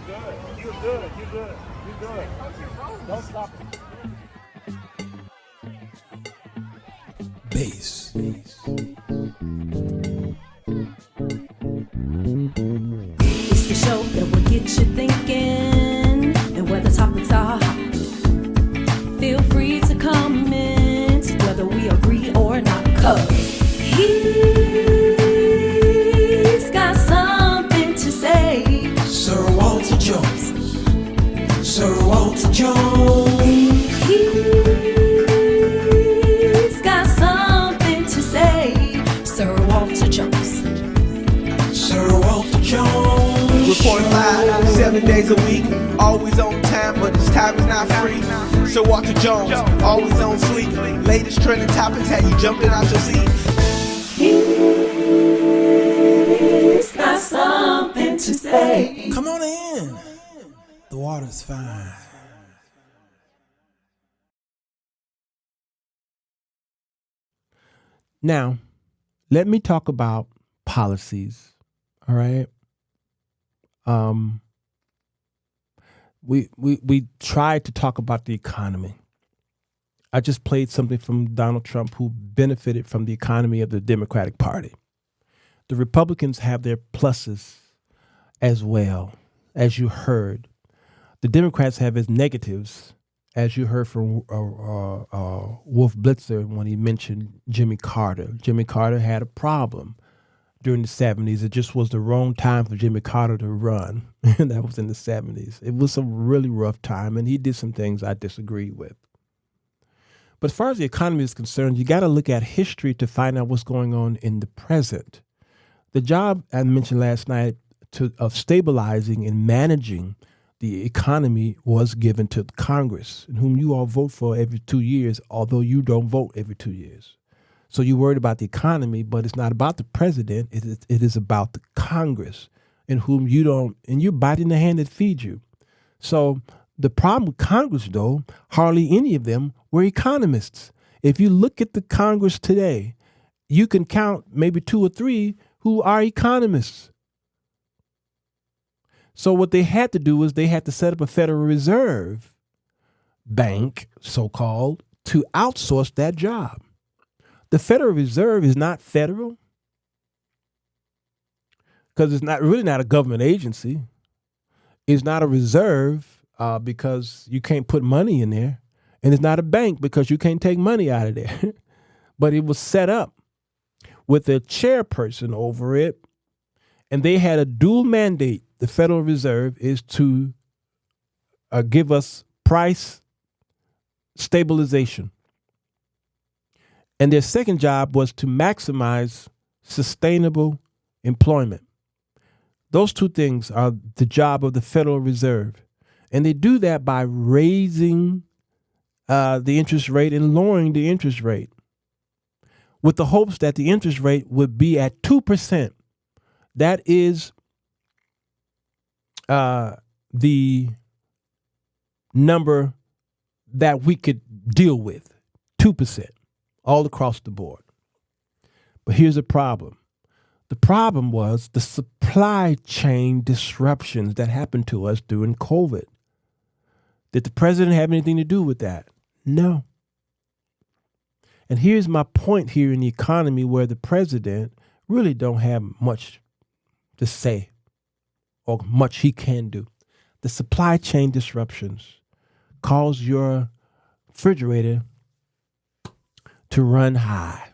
You're good. You're good. You're good. Don't stop. Bass. It's the show that will get you thinking, and where the topics are hot. Feel free to comment whether we agree or not, 'cause he's got something to say. Sirwalterj. Sirwalterj. He's got something to say. Sirwalterj. Sirwalterj. Report live, 7 days a week, always on time, but his time is not free. Sirwalterj, always on sleep. Latest trending topics, had you jumping out your seat. He's got something to say. Come on in. The water's fine. Now, let me talk about policies. All right. We tried to talk about the economy. I just played something from Donald Trump, who benefited from the economy of the Democratic Party. The Republicans have their pluses as well, as you heard. The Democrats have its negatives, as you heard from Wolf Blitzer when he mentioned Jimmy Carter. Jimmy Carter had a problem during the 70s. It just was the wrong time for Jimmy Carter to run, and that was in the 70s. It was a really rough time, and he did some things I disagreed with. But as far as the economy is concerned, you got to look at history to find out what's going on in the present. The job I mentioned last night of stabilizing and managing the economy was given to Congress, in whom you all vote for every 2 years, although you don't vote every 2 years. So you're worried about the economy, but it's not about the president. It is about the Congress, in whom you don't, and you're biting the hand that feeds you. So the problem with Congress, though, hardly any of them were economists. If you look at the Congress today, you can count maybe 2 or 3 who are economists. So what they had to do was they had to set up a Federal Reserve Bank, so-called, to outsource that job. The Federal Reserve is not federal because it's not really not a government agency. It's not a reserve because you can't put money in there. And it's not a bank because you can't take money out of there. But it was set up with a chairperson over it, and they had a dual mandate. The Federal Reserve is to give us price stabilization. And their second job was to maximize sustainable employment. Those 2 things are the job of the Federal Reserve. And they do that by raising the interest rate and lowering the interest rate, with the hopes that the interest rate would be at 2%. That is the number that we could deal with, 2%, all across the board. But here's the problem. The problem was the supply chain disruptions that happened to us during COVID. Did the president have anything to do with that? No. And here's my point here in the economy, where the president really don't have much to say or much he can do. The supply chain disruptions cause your refrigerator to run high.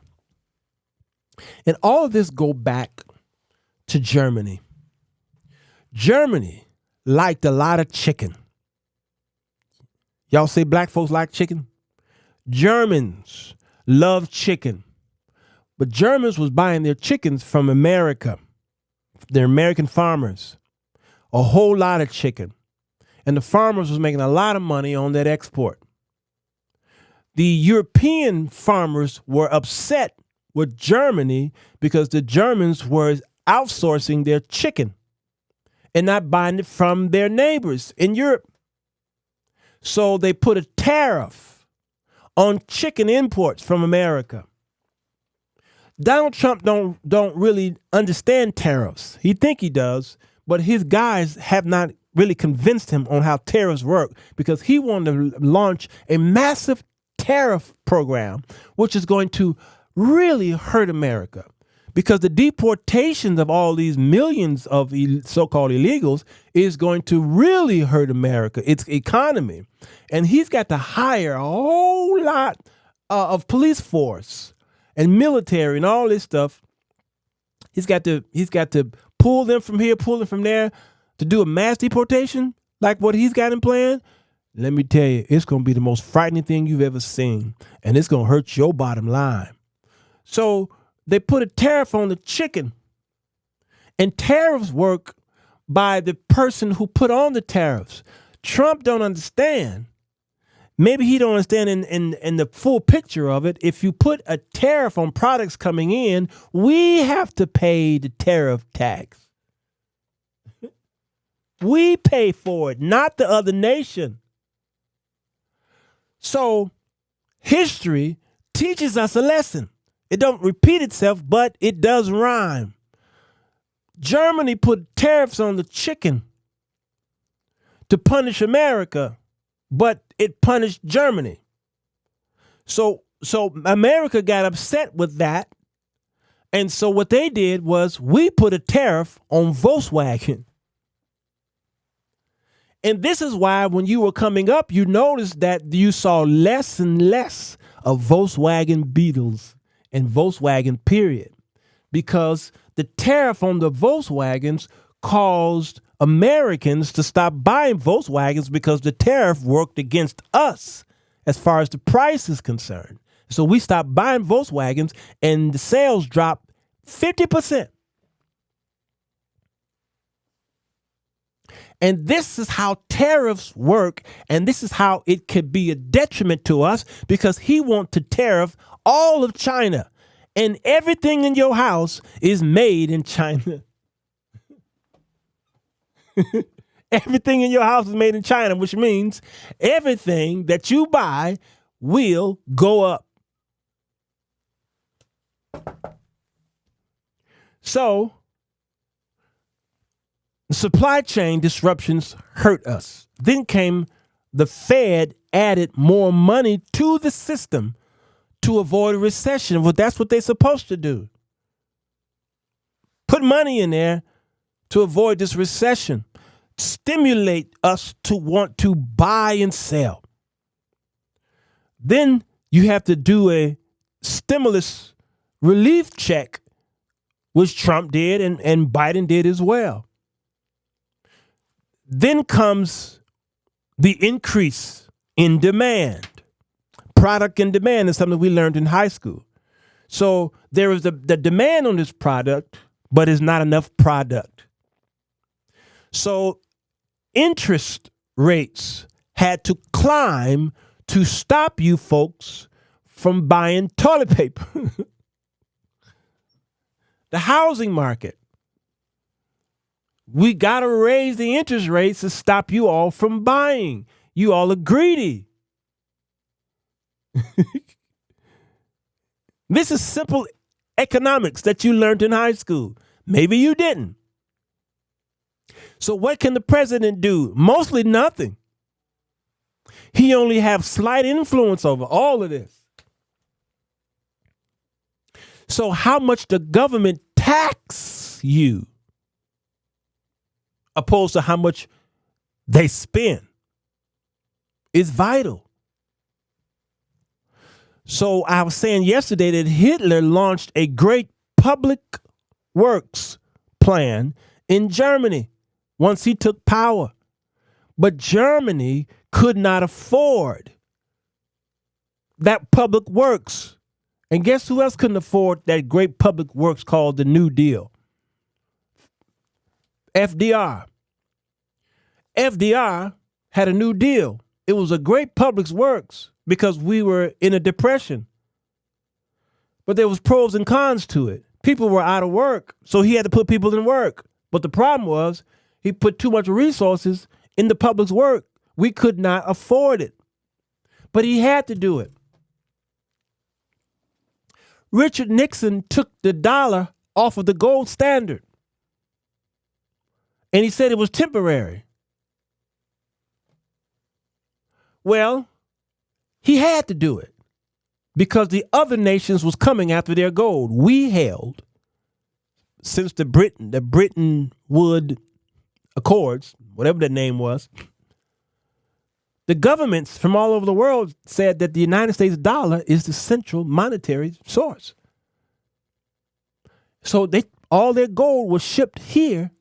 And all of this go back to Germany. Germany liked a lot of chicken. Y'all say black folks like chicken? Germans love chicken. But Germans was buying their chickens from America, their American farmers, a whole lot of chicken. And the farmers was making a lot of money on that export. The European farmers were upset with Germany because the Germans were outsourcing their chicken and not buying it from their neighbors in Europe. So they put a tariff on chicken imports from America. Donald Trump don't really understand tariffs. He think he does, but his guys have not really convinced him on how tariffs work, because he wanted to launch a massive tariff program, which is going to really hurt America, because the deportations of all these millions of so-called illegals is going to really hurt America, its economy. And he's got to hire a whole lot of police force and military and all this stuff. He's got to pull them from here, pull them from there to do a mass deportation like what he's got in plan. Let me tell you, it's going to be the most frightening thing you've ever seen, and it's going to hurt your bottom line. So they put a tariff on the chicken, and tariffs work by the person who put on the tariffs. Trump don't understand. Maybe he don't understand in the full picture of it. If you put a tariff on products coming in, we have to pay the tariff tax. We pay for it, not the other nation. So history teaches us a lesson. It don't repeat itself, but it does rhyme. Germany put tariffs on the chicken to punish America, but it punished Germany. So America got upset with that. And so what they did was we put a tariff on Volkswagen. And this is why when you were coming up, you noticed that you saw less and less of Volkswagen Beetles and Volkswagen period, because the tariff on the Volkswagens caused Americans to stop buying Volkswagens because the tariff worked against us as far as the price is concerned. So we stopped buying Volkswagens and the sales dropped 50%. And this is how tariffs work, and this is how it could be a detriment to us, because he wants to tariff all of China, and everything in your house is made in China. Everything in your house is made in China, which means everything that you buy will go up. So supply chain disruptions hurt us. Then came the Fed, added more money to the system to avoid a recession. Well, that's what they're supposed to do. Put money in there to avoid this recession. Stimulate us to want to buy and sell. Then you have to do a stimulus relief check, which Trump did and Biden did as well. Then comes the increase in demand. Product and demand is something we learned in high school. So there is the demand on this product, but it's not enough product. So interest rates had to climb to stop you folks from buying toilet paper. The housing market. We got to raise the interest rates to stop you all from buying. You all are greedy. This is simple economics that you learned in high school. Maybe you didn't. So what can the president do? Mostly nothing. He only has slight influence over all of this. So how much the government tax you opposed to how much they spend is vital. So I was saying yesterday that Hitler launched a great public works plan in Germany once he took power. But Germany could not afford that public works. And guess who else couldn't afford that great public works called the New Deal? FDR. FDR had a New Deal. It was a great public works because we were in a depression. But there was pros and cons to it. People were out of work, so he had to put people in work. But the problem was he put too much resources in the public's work. We could not afford it. But he had to do it. Richard Nixon took the dollar off of the gold standard. And he said it was temporary. Well, he had to do it because the other nations was coming after their gold. We held, since the Bretton Woods Accords, whatever that name was, the governments from all over the world said that the United States dollar is the central monetary source. So all their gold was shipped here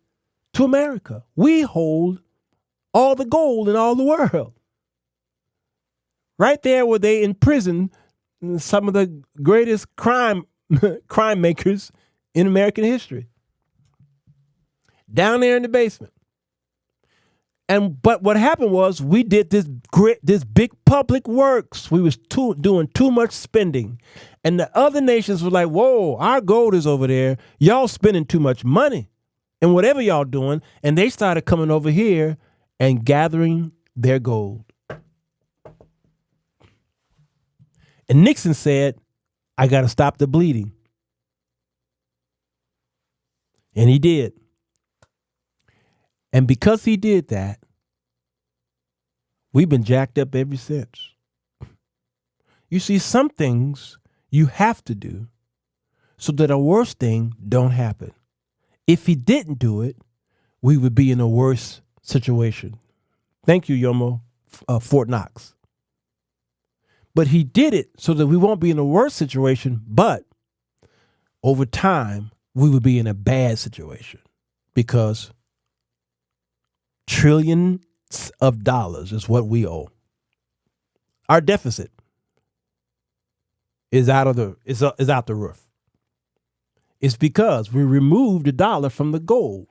to America. We hold all the gold in all the world. Right there where they imprison some of the greatest crime makers in American history. Down there in the basement. But what happened was we did this big public works. We was doing too much spending. And the other nations were like, whoa, our gold is over there. Y'all spending too much money and whatever y'all doing. And they started coming over here and gathering their gold. And Nixon said, I got to stop the bleeding. And he did. And because he did that, we've been jacked up ever since. You see, some things you have to do so that a worse thing don't happen. If he didn't do it, we would be in a worse situation. Thank you, Yomo, Fort Knox. But he did it so that we won't be in a worse situation, but over time, we would be in a bad situation because trillions of dollars is what we owe. Our deficit is out the roof. It's because we removed the dollar from the gold.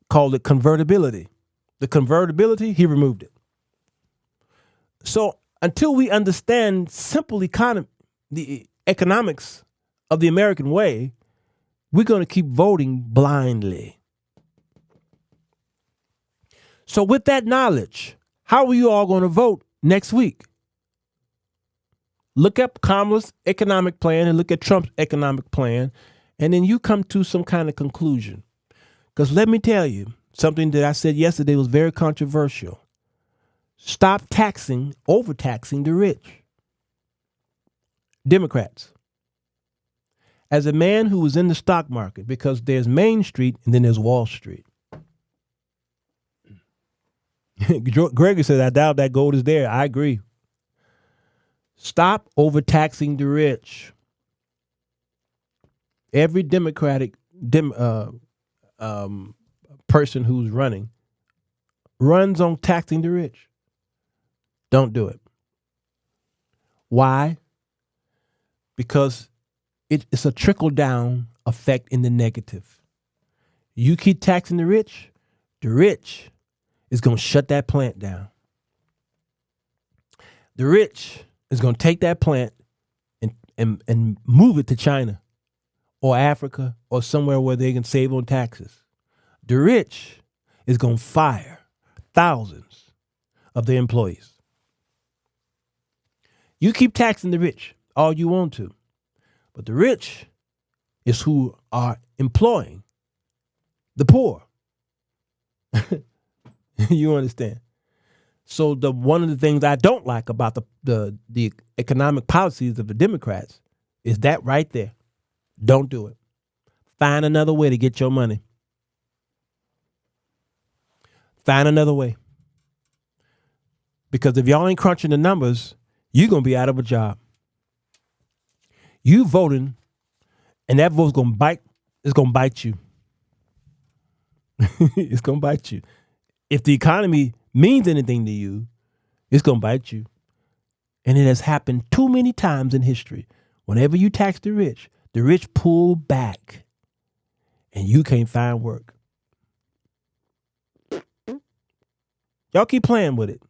Called it convertibility. The convertibility, he removed it. So until we understand simple the economics of the American way, we're going to keep voting blindly. So with that knowledge, how are you all going to vote next week? Look up Kamala's economic plan and look at Trump's economic plan, and then you come to some kind of conclusion. Because let me tell you, something that I said yesterday was very controversial. Stop overtaxing the rich. Democrats. As a man who was in the stock market, because there's Main Street and then there's Wall Street. Gregory said, I doubt that gold is there. I agree. Stop overtaxing the rich. Every Democratic person who's running runs on taxing the rich. Don't do it. Why? Because it's a trickle-down effect in the negative. You keep taxing the rich is going to shut that plant down. The rich is going to take that plant and move it to China or Africa or somewhere where they can save on taxes. The rich is going to fire thousands of their employees. You keep taxing the rich all you want to, but the rich is who are employing the poor. You understand? So one of the things I don't like about the economic policies of the Democrats is that right there. Don't do it. Find another way to get your money. Find another way. Because if y'all ain't crunching the numbers, you're going to be out of a job. You voting, and that vote's going to bite. It's going to bite you. It's going to bite you. If the economy means anything to you, it's going to bite you. And it has happened too many times in history. Whenever you tax the rich pull back and you can't find work. Y'all keep playing with it.